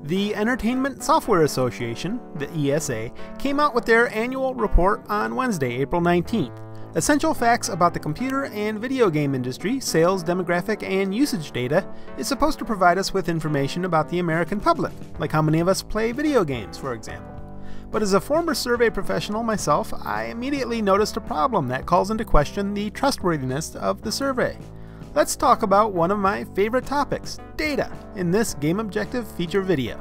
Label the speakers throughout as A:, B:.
A: The Entertainment Software Association, the ESA, came out with their annual report on Wednesday, April 19th. Essential Facts About the Computer and Video Game Industry, Sales, Demographic, and Usage Data is supposed to provide us with information about the American public, like how many of us play video games, for example. But as a former survey professional myself, I immediately noticed a problem that calls into question the trustworthiness of the survey. Let's talk about one of my favorite topics, data, in this Game Objective feature video.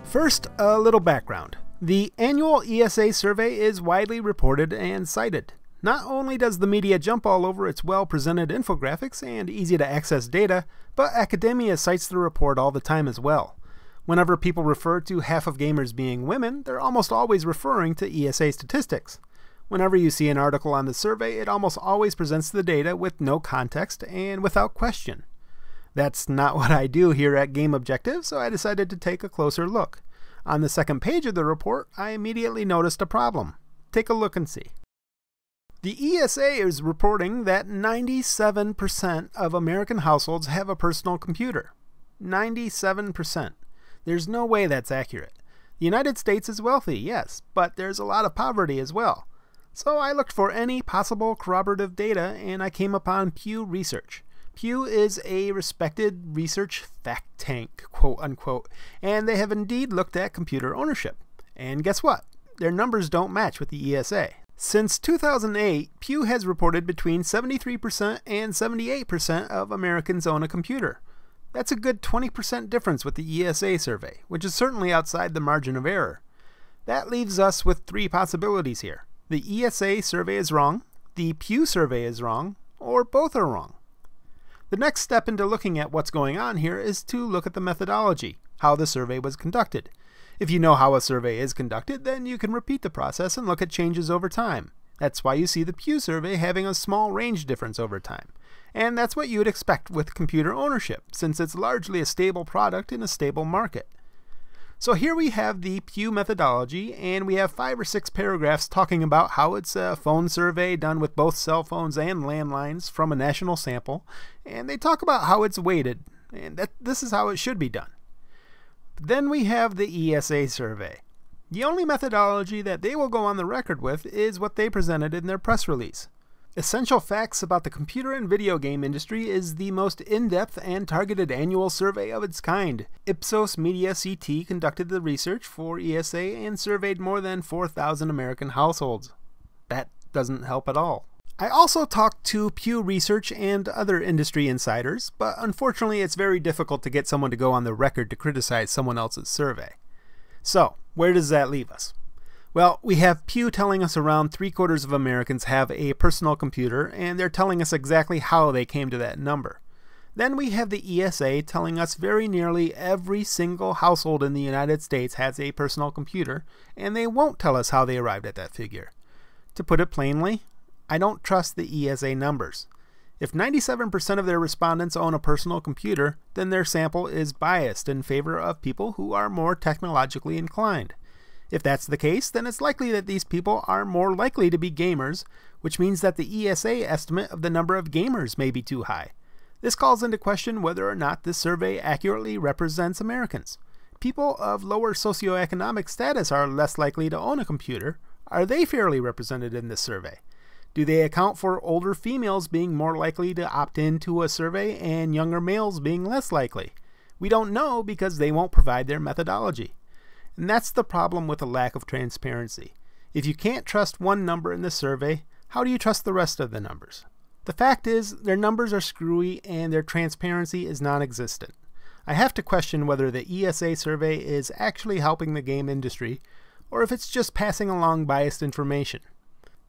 A: First, a little background. The annual ESA survey is widely reported and cited. Not only does the media jump all over its well-presented infographics and easy-to-access data, but academia cites the report all the time as well. Whenever people refer to half of gamers being women, they're almost always referring to ESA statistics. Whenever you see an article on the survey, it almost always presents the data with no context and without question. That's not what I do here at Game Objective, so I decided to take a closer look. On the second page of the report, I immediately noticed a problem. Take a look and see. The ESA is reporting that 97% of American households have a personal computer. 97%. There's no way that's accurate. The United States is wealthy, yes, but there's a lot of poverty as well. So I looked for any possible corroborative data and I came upon Pugh Research. Pugh is a respected research fact tank, quote unquote, and they have indeed looked at computer ownership. And guess what? Their numbers don't match with the ESA. Since 2008, Pugh has reported between 73% and 78% of Americans own a computer. That's a good 20% difference with the ESA survey, which is certainly outside the margin of error. That leaves us with three possibilities here. The ESA survey is wrong, the Pugh survey is wrong, or both are wrong. The next step into looking at what's going on here is to look at the methodology, how the survey was conducted. If you know how a survey is conducted, then you can repeat the process and look at changes over time. That's why you see the Pugh survey having a small range difference over time. And that's what you would expect with computer ownership, since it's largely a stable product in a stable market. So here we have the Pugh methodology, and we have 5 or 6 paragraphs talking about how it's a phone survey done with both cell phones and landlines from a national sample, and they talk about how it's weighted, and that this is how it should be done. Then we have the ESA survey. The only methodology that they will go on the record with is what they presented in their press release. Essential Facts About the Computer and Video Game Industry is the most in-depth and targeted annual survey of its kind. Ipsos Media CT conducted the research for ESA and surveyed more than 4,000 American households. That doesn't help at all. I also talked to Pugh Research and other industry insiders, but unfortunately it's very difficult to get someone to go on the record to criticize someone else's survey. So, where does that leave us? Well, we have Pugh telling us around 3/4 of Americans have a personal computer, and they're telling us exactly how they came to that number. Then we have the ESA telling us very nearly every single household in the United States has a personal computer, and they won't tell us how they arrived at that figure. To put it plainly, I don't trust the ESA numbers. If 97% of their respondents own a personal computer, then their sample is biased in favor of people who are more technologically inclined. If that's the case, then it's likely that these people are more likely to be gamers, which means that the ESA estimate of the number of gamers may be too high. This calls into question whether or not this survey accurately represents Americans. People of lower socioeconomic status are less likely to own a computer. Are they fairly represented in this survey? Do they account for older females being more likely to opt into a survey and younger males being less likely? We don't know because they won't provide their methodology. And that's the problem with a lack of transparency. If you can't trust one number in the survey, how do you trust the rest of the numbers? The fact is, their numbers are screwy and their transparency is non-existent. I have to question whether the ESA survey is actually helping the game industry, or if it's just passing along biased information.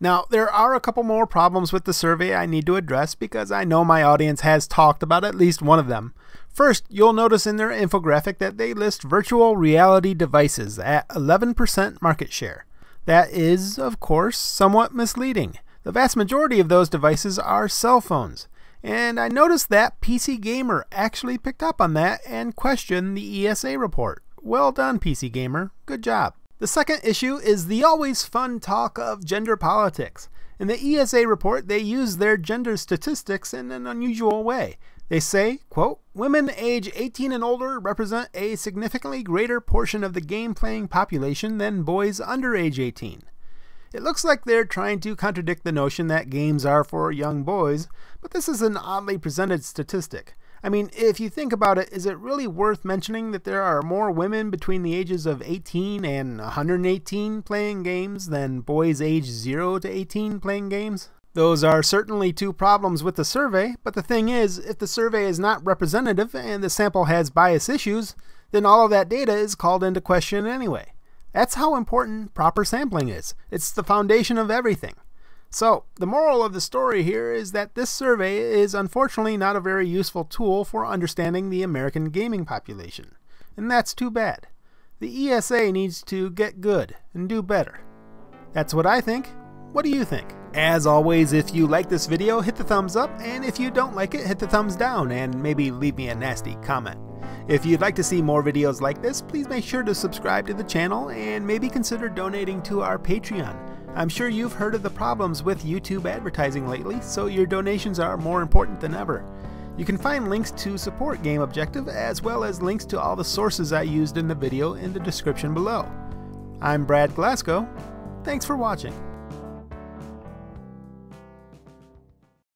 A: Now, there are a couple more problems with the survey I need to address because I know my audience has talked about at least one of them. First, you'll notice in their infographic that they list virtual reality devices at 11% market share. That is, of course, somewhat misleading. The vast majority of those devices are cell phones. And I noticed that PC Gamer actually picked up on that and questioned the ESA report. Well done, PC Gamer. Good job. The second issue is the always fun talk of gender politics. In the ESA report, they use their gender statistics in an unusual way. They say, quote, "Women age 18 and older represent a significantly greater portion of the game-playing population than boys under age 18. It looks like they're trying to contradict the notion that games are for young boys, but this is an oddly presented statistic. I mean, if you think about it, is it really worth mentioning that there are more women between the ages of 18 and 118 playing games than boys aged 0 to 18 playing games? Those are certainly two problems with the survey, but the thing is, if the survey is not representative and the sample has bias issues, then all of that data is called into question anyway. That's how important proper sampling is. It's the foundation of everything. So, the moral of the story here is that this survey is unfortunately not a very useful tool for understanding the American gaming population. And that's too bad. The ESA needs to get good and do better. That's what I think. What do you think? As always, if you like this video, hit the thumbs up, and if you don't like it, hit the thumbs down, and maybe leave me a nasty comment. If you'd like to see more videos like this, please make sure to subscribe to the channel, and maybe consider donating to our Patreon. I'm sure you've heard of the problems with YouTube advertising lately, so your donations are more important than ever. You can find links to support Game Objective, as well as links to all the sources I used in the video in the description below. I'm Brad Glasgow. Thanks for watching.